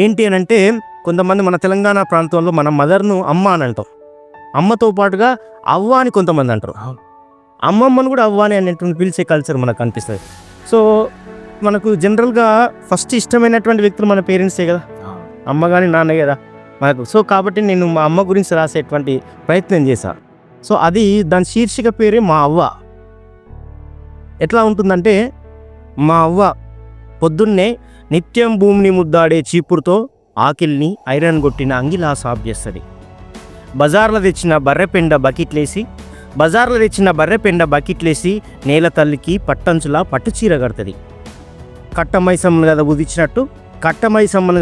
ఏంటి అని అంటే, కొంతమంది మన తెలంగాణ ప్రాంతంలో మన మదర్ను అమ్మ అని అంటాం. అమ్మతో పాటుగా అవ్వ అని కొంతమంది అంటారు. అమ్మమ్మను కూడా అవ్వ అని అనేటువంటి పిలిచే కల్చర్ మనకు కనిపిస్తుంది. సో మనకు జనరల్గా ఫస్ట్ ఇష్టమైనటువంటి వ్యక్తులు మన పేరెంట్సే కదా, అమ్మ కానీ నాన్న కదా మనకు. సో కాబట్టి నేను మా అమ్మ గురించి రాసేటువంటి ప్రయత్నం చేశాను. సో అది దాని శీర్షిక పేరే మా అవ్వ. ఎట్లా ఉంటుందంటే, మా అవ్వ పొద్దున్నే నిత్యం భూమిని ముద్దాడే చీపురుతో ఆకిల్ని ఐరన్ కొట్టిన అంగిలా సాఫ్ చేస్తుంది. బజార్లో తెచ్చిన బకెట్లేసి నేల తల్లికి పట్టంచులా పట్టుచీర కడుతుంది. కట్టమైసమ్మను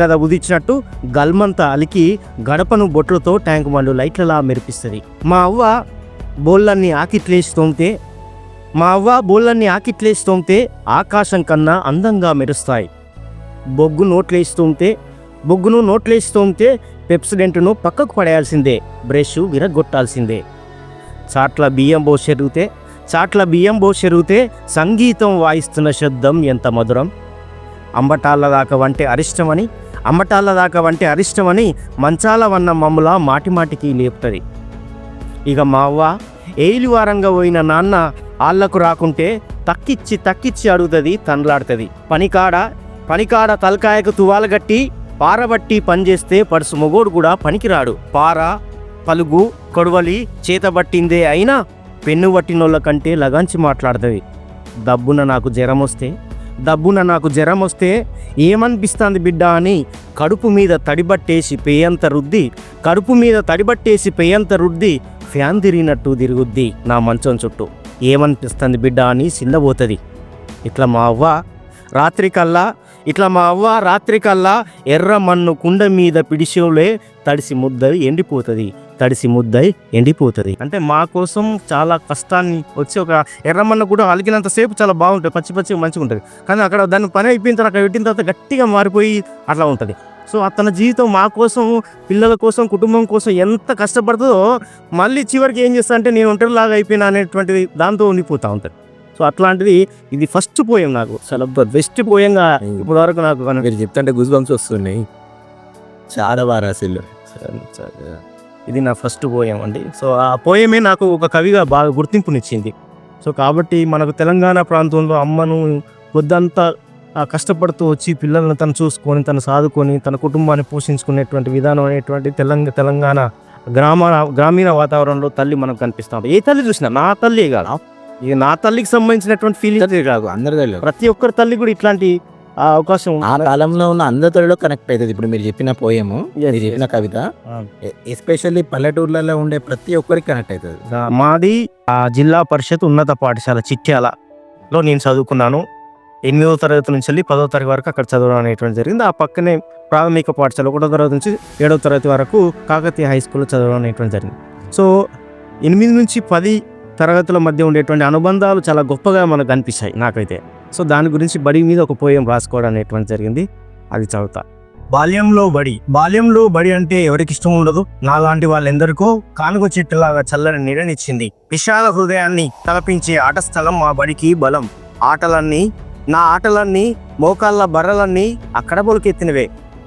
కదా ఉదిచ్చినట్టు గల్మంతా అలికి గడపను బొట్లతో ట్యాంక్ బండ్లు లైట్లలా మెరిపిస్తుంది. మా అవ్వ బోళ్ళన్నీ ఆకిట్లేసి తోమితే ఆకాశం కన్నా అందంగా మెరుస్తాయి. బొగ్గును నోట్లేసి తోమితే పెప్సిడెంట్ను పక్కకు పడేయాల్సిందే, బ్రష్ విరగొట్టాల్సిందే. చాట్ల బియ్యం బోసెరిగితే సంగీతం వాయిస్తున్న శబ్దం ఎంత మధురం. అంబటాళ్ళ దాకా వంటే అరిష్టమని మంచాల వన్న మమ్ముల మాటిమాటికి లేపుతుంది. ఇక మా అవ్వ ఏలివారంగా పోయిన నాన్న ఆళ్లకు రాకుంటే తక్కిచ్చి అడుగుతుంది, తండ్లాడుతుంది. పనికాడ తలకాయకు తువాలు గట్టి పారబట్టి పనిచేస్తే పడుసు మొగోడు కూడా పనికిరాడు. పార పలుగు కొడవలి చేతబట్టిందే అయినా పెన్ను పట్టినోళ్ళ కంటే లగాంచి మాట్లాడుతుంది. దబ్బున నాకు జ్వరం వస్తే ఏమనిపిస్తుంది బిడ్డ అని కడుపు మీద తడిబట్టేసి పెయ్యంత రుద్ది ఫ్యాన్ తిరిగినట్టు తిరుగుద్ది నా మంచం చుట్టూ. ఏమనిపిస్తుంది బిడ్డ అని సిల్లబోతుంది. ఇట్లా మా అవ్వ రాత్రికల్లా ఎర్ర మన్ను కుండ మీద పిడిషోలే తడిసి ముద్దై ఎండిపోతుంది. అంటే మా కోసం చాలా కష్టాన్ని వచ్చి ఒక ఎర్రమన్న కూడా అలికినంతసేపు చాలా బాగుంటుంది, పచ్చి మంచిగా ఉంటుంది. కానీ అక్కడ దాన్ని పని అయిపోయిన తర్వాత అక్కడ పెట్టిన తర్వాత గట్టిగా మారిపోయి అట్లా ఉంటుంది. సో తన జీవితం మా కోసం, పిల్లల కోసం, కుటుంబం కోసం ఎంత కష్టపడుతుందో మళ్ళీ చివరికి ఏం చేస్తా అంటే నేను ఒంటరిలాగా అయిపోయినా అనేటువంటిది దాంతో ఉండిపోతూ ఉంటుంది. సో అట్లాంటిది ఇది ఫస్ట్ పోయం, నాకు చాలా బెస్ట్ పోయంగా ఇప్పటి వరకు నాకు మీరు చెప్తుంటే గూస్ బంప్స్ వస్తున్నాయి. చాలా బాగా రాసిల్లు. ఇది నా ఫస్ట్ పోయం అండి. సో ఆ పోయమే నాకు ఒక కవిగా బాగా గుర్తింపునిచ్చింది. సో కాబట్టి మనకు తెలంగాణ ప్రాంతంలో అమ్మను వద్దంతా కష్టపడుతూ వచ్చి పిల్లలను తను చూసుకొని, తను సాదుకొని, తన కుటుంబాన్ని పోషించుకునేటువంటి విధానం అనేటువంటి తెలంగాణ గ్రామీణ వాతావరణంలో తల్లి మనకు కనిపిస్తాం. ఏ తల్లి చూసినా నా తల్లి కాదు, ఇక నా తల్లికి సంబంధించినటువంటి ఫీలింగ్ కాదు, అందరి తల్లి, ప్రతి ఒక్కరి తల్లి కూడా ఇట్లాంటి అవకాశం ఆ కాలంలో ఉన్న అందరి తల్లిలో కనెక్ట్ అవుతుంది. ఇప్పుడు మీరు చెప్పిన పోయము, మీరు చెప్పిన కవిత ఎస్పెషల్లీ పల్లెటూర్లలో ఉండే ప్రతి ఒక్కరికి కనెక్ట్ అవుతుంది. మాది జిల్లా పరిషత్ ఉన్నత పాఠశాల చిట్యాలలో నేను చదువుకున్నాను. 8వ తరగతి నుంచి వెళ్ళి 10వ తరగతి వరకు అక్కడ చదవడం అనేటువంటి జరిగింది. ఆ పక్కనే ప్రాథమిక పాఠశాల 1వ తరగతి నుంచి 7వ తరగతి వరకు కాకతీయ హై స్కూల్లో చదవడం అనేటువంటి జరిగింది. సో 8 నుంచి 10 తరగతుల మధ్య ఉండేటువంటి అనుబంధాలు చాలా గొప్పగా మనకు కనిపిస్తాయి నాకైతే. సో దాని గురించి బడి మీద ఒక పోయం రాసుకోవడం అనేటువంటి జరిగింది, అది చదువుతా. బాల్యంలో బడి అంటే ఎవరికి ఇష్టం ఉండదు. నాలాంటి వాళ్ళెందరికో కానుక చెట్టులాగా చల్లని నీడనిచ్చింది. విశాల హృదయాన్ని తలపించే ఆట స్థలం మా బడికి బలం. నా ఆటలన్నీ మోకాళ్ళ బర్రలన్నీ అక్కడ బొలికెత్తినవే.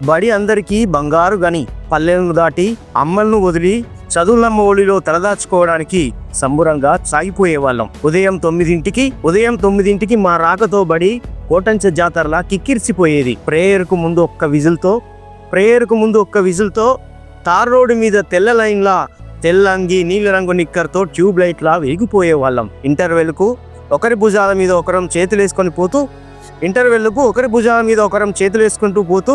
బడి అందరికీ బంగారు గని. పల్లెలను దాటి అమ్మలను వదిలి చదువులమ్మ ఒడిలో తలదాచుకోవడానికి సంబురంగా సాగిపోయేవాళ్ళం. ఉదయం 9ంటికి మా రాకతో బడి కోటంచ జాతరలా కిక్కిరిసిపోయేది. ప్రేయర్కు ముందు ఒక్క విజిల్తో తార్ రోడ్డు మీద తెల్ల లైన్లా తెల్లంగి నీలి రంగు నిక్కర్తో ట్యూబ్ లైట్లా వెలిగిపోయేవాళ్ళం. ఇంటర్వెల్కు ఒకరి భుజాల మీద ఒకరం చేతులేసుకుంటూ పోతూ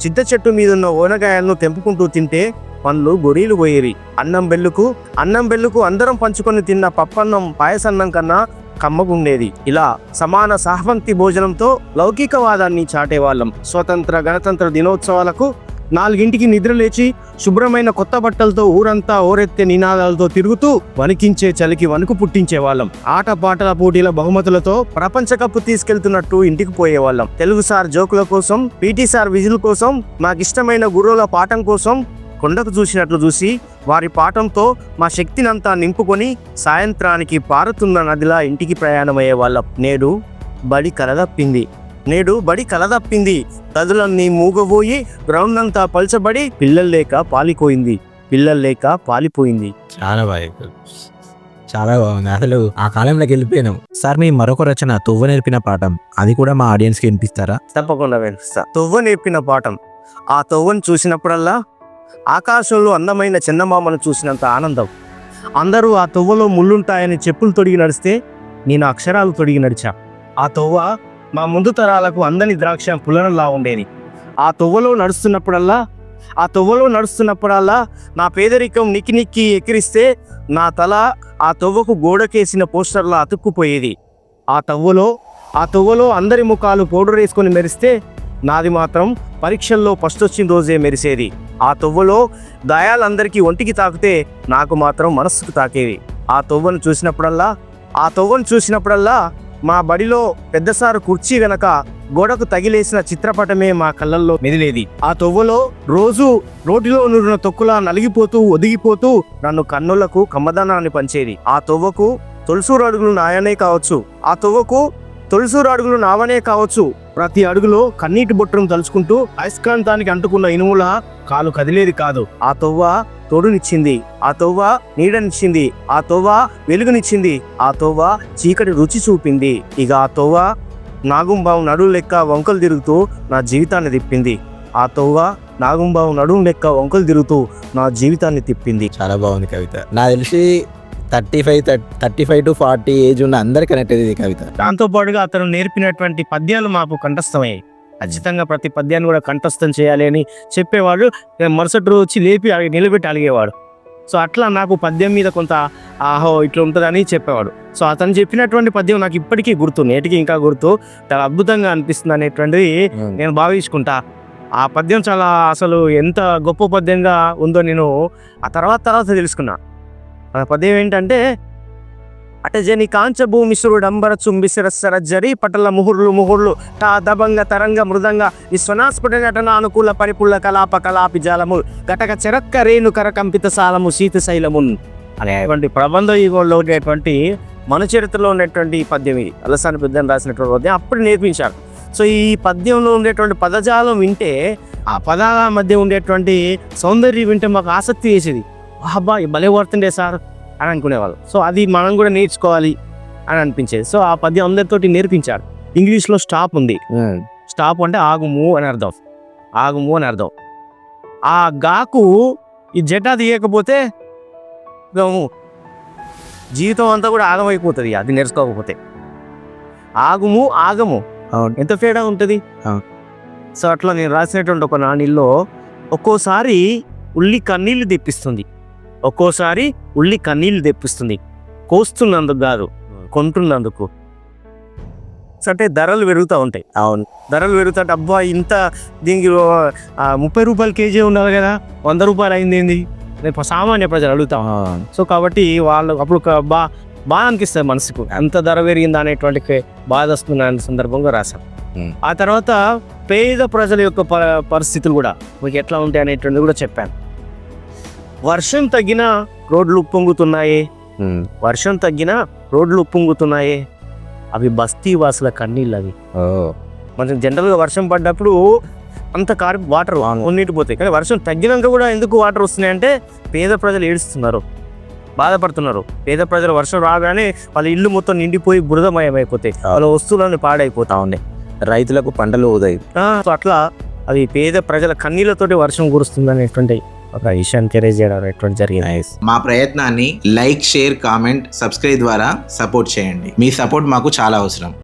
చింత చెట్టు మీద ఉన్న ఓనగాయలను తెంపుకుంటూ తింటే పండ్లు గొరీలు పోయేవి. అన్నం బెల్లుకు అందరం పంచుకొని తిన్న పప్పన్నం పాయసన్నం కన్నా కమ్మగుండేది. ఇలా సమాన సహవంతి భోజనంతో లౌకికవాదాన్ని చాటేవాళ్ళం. స్వతంత్ర గణతంత్ర దినోత్సవాలకు 4ంటికి నిద్రలేచి శుభ్రమైన కొత్త బట్టలతో ఊరంతా ఓరెత్తే నినాదాలతో తిరుగుతూ వణికించే చలికి వణుకు పుట్టించేవాళ్ళం. ఆటపాటల పోటీల బహుమతులతో ప్రపంచ కప్పు తీసుకెళ్తున్నట్టు ఇంటికి పోయేవాళ్ళం. తెలుగు సార్ జోకుల కోసం, పీటీ సార్ విజిల్ కోసం, మాకిష్టమైన గురువుల పాఠం కోసం కొండకు చూసినట్లు చూసి వారి పాఠంతో మా శక్తినంతా నింపుకొని సాయంత్రానికి పారుతున్న నదిలా ఇంటికి ప్రయాణమయ్యే వాళ్ళం. నేడు బడి కలదప్పింది. నేడు బడి కలదప్పింది, గదులన్నీ మూగబోయి గ్రౌండ్ అంతా పల్చబడి పిల్లలు లేక పాలిపోయింది. చాలా బాగా, చాలా బాగుంది. అసలు ఆ కాలంలోకి వెళ్ళిపోయినాం. సార్ మీ మరొక రచన తువ్వ నేర్పిన పాఠం, అది కూడా మా ఆడియన్స్కి వినిపిస్తారా? తప్పకుండా వినిపిస్తా. తొవ్వ నేర్పిన పాఠం. ఆ తొవ్వను చూసినప్పుడల్లా ఆకాశంలో అందమైన చందమామను చూసినంత ఆనందం. అందరూ ఆ తొవ్వలో ముళ్ళుంటాయని చెప్పులు తొడిగి నడిస్తే నేను అక్షరాలు తొడిగి నడిచా. ఆ తొవ్వ మా ముందు తరాలకు అందని ద్రాక్ష పులనలా ఉండేది. ఆ తొవ్వలో నడుస్తున్నప్పుడల్లా నా పేదరికం నిక్కి ఎక్కిరిస్తే నా తల ఆ తొవ్వకు గోడకేసిన పోస్టర్లా అతుక్కుపోయేది. ఆ తొవ్వలో అందరి ముఖాలు పౌడర్ వేసుకొని మెరిస్తే నాది మాత్రం పరీక్షల్లో ఫస్ట్ వచ్చిన రోజే మెరిసేది. ఆ తొవ్వలో దయాలందరికీ ఒంటికి తాకితే నాకు మాత్రం మనస్సుకు తాకేది. ఆ తొవ్వను చూసినప్పుడల్లా మా బడిలో పెద్దసారు కుర్చీ వెనక గోడకు తగిలేసిన చిత్రపటమే మా కళ్ళల్లో మెదిలేది. ఆ తొవ్వలో రోజు రోడ్డులో నూరిన తొక్కులా నలిగిపోతూ ఒదిగిపోతూ నన్ను కన్నులకు కమ్మదనాన్ని పంచేది. ఆ తొవ్వకు తొలసూరు అడుగులు నావనే కావచ్చు. ప్రతి అడుగులో కన్నీటి బొట్టును తలుచుకుంటూ అయస్కాంతానికి అంటుకున్న ఇనుముల కాలు కదిలేది కాదు. ఆ తొవ్వ తోడునిచ్చింది, ఆ తొవ్వ నీడనిచ్చింది, ఆ తొవ్వ వెలుగునిచ్చింది, ఆ తొవ్వ చీకటి రుచి చూపింది. ఇక ఆ తొవ్వ నాగుంబావు నడుము లెక్క వంకలు తిరుగుతూ నా జీవితాన్ని తిప్పింది. ఆ తొవ్వ నాగుంబావు నడుము లెక్క వంకలు తిరుగుతూ నా జీవితాన్ని తిప్పింది. చాలా బాగుంది కవిత. నాకు తెలిసి 35 to 40 ఏజ్ ఉన్న అందరు కనెక్ట్ అయ్యేది కవిత. దాంతో పాటుగా అతను నేర్పినటువంటి పద్యాలు మాకు కంఠస్థమయ్యాయి. ఖచ్చితంగా ప్రతి పద్యాన్ని కూడా కంఠస్థం చేయాలి అని చెప్పేవాడు. మరుసటి రోజు వచ్చి లేపి నిలబెట్టి అలిగేవాడు. సో అట్లా నాకు పద్యం మీద కొంత ఆహో ఇట్లా ఉంటుందని చెప్పేవాడు. సో అతను చెప్పినటువంటి పద్యం నాకు ఇప్పటికీ గుర్తు, నేటికి ఇంకా గుర్తు. చాలా అద్భుతంగా అనిపిస్తుంది అనేటువంటిది నేను భావించుకుంటా. ఆ పద్యం చాలా అసలు ఎంత గొప్ప పద్యంగా ఉందో నేను ఆ తర్వాత తెలుసుకున్నా. ఆ పద్యం ఏంటంటే, అటజని కాంచభూమి సురుడంబర చుంబిసిరస్సర జరి పటల ముహుర్లు తా దబంగ తరంగ మృదంగ విశ్వనాస్ఫుట నటన అనుకూల పరిపుల్ల కలాపి జాలము గటక చెరక్క రేణు కరకంపిత సాలము శీతశైలమున్ అనేటువంటి ప్రబంధ యుగంలో ఉండేటువంటి మన చరిత్రలో ఉన్నటువంటి పద్యం ఇది. అలసాని బుద్ధన్ రాసినటువంటి పద్యం అప్పుడు నేర్పించారు. సో ఈ పద్యంలో ఉండేటువంటి పదజాలం వింటే, ఆ పదాల మధ్య ఉండేటువంటి సౌందర్యం వింటే మాకు ఆసక్తి వేసేది. అబ్బా భలే వర్తుండే సార్ అని అనుకునేవాళ్ళు. సో అది మనం కూడా నేర్చుకోవాలి అని అనిపించేది. సో ఆ పద్యం అందరితోటి నేర్పించారు. ఇంగ్లీష్లో స్టాప్ ఉంది. స్టాప్ అంటే ఆగుము అని అర్థం. ఆ గాకు ఈ జటా తీయకపోతే జీవితం అంతా కూడా ఆగమైపోతుంది అది నేర్చుకోకపోతే. ఆగము ఎంత తేడా ఉంటుంది. సో అట్లా నేను రాసినటువంటి ఒక నాణిల్లో ఒక్కోసారి ఉల్లి కన్నీళ్లు తెప్పిస్తుంది, కోస్తున్నందుకు కాదు, కొంటున్నందుకు. అంటే ధరలు పెరుగుతూ ఉంటాయి. అవును, ధరలు పెరుగుతుంటే అబ్బా ఇంత దీనికి 30 రూపాయలు కేజీ ఉండాలి కదా, 100 రూపాయలు అయింది ఏంది రేపు సామాన్య ప్రజలు అడుగుతాం. సో కాబట్టి వాళ్ళు అప్పుడు బాగా అనిపిస్తుంది మనసుకు, ఎంత ధర పెరిగిందా అనేటువంటి బాధ వస్తున్న సందర్భంగా రాశాం. ఆ తర్వాత పేద ప్రజల యొక్క పరిస్థితులు కూడా మీకు ఎట్లా ఉంటాయి అనేటువంటిది కూడా చెప్పాను. వర్షం తగ్గిన రోడ్లు ఉప్పొంగుతున్నాయి, అవి బస్తీ వాసుల కన్నీళ్ళు. అవి మనం జనరల్గా వర్షం పడ్డప్పుడు అంత వాటర్ కొన్నిటి పోతాయి, కానీ వర్షం తగ్గినాక కూడా ఎందుకు వాటర్ వస్తున్నాయి అంటే పేద ప్రజలు ఏడుస్తున్నారు, బాధపడుతున్నారు. పేద ప్రజలు వర్షం రాగానే వాళ్ళ ఇల్లు మొత్తం నిండిపోయి బురదమయమైపోతాయి, వాళ్ళ వస్తువులన్నీ పాడైపోతా ఉన్నాయి, రైతులకు పంటలు ఉదయం. సో అట్లా అది పేద ప్రజల కన్నీళ్లతోటి వర్షం కురుస్తుంది అనేటువంటి ఒక విషయాన్ని తెలియజేయడం అనేటువంటి జరిగింది. మా ప్రయత్నాన్ని లైక్, షేర్, కామెంట్, సబ్స్క్రైబ్ ద్వారా సపోర్ట్ చేయండి. మీ సపోర్ట్ మాకు చాలా అవసరం.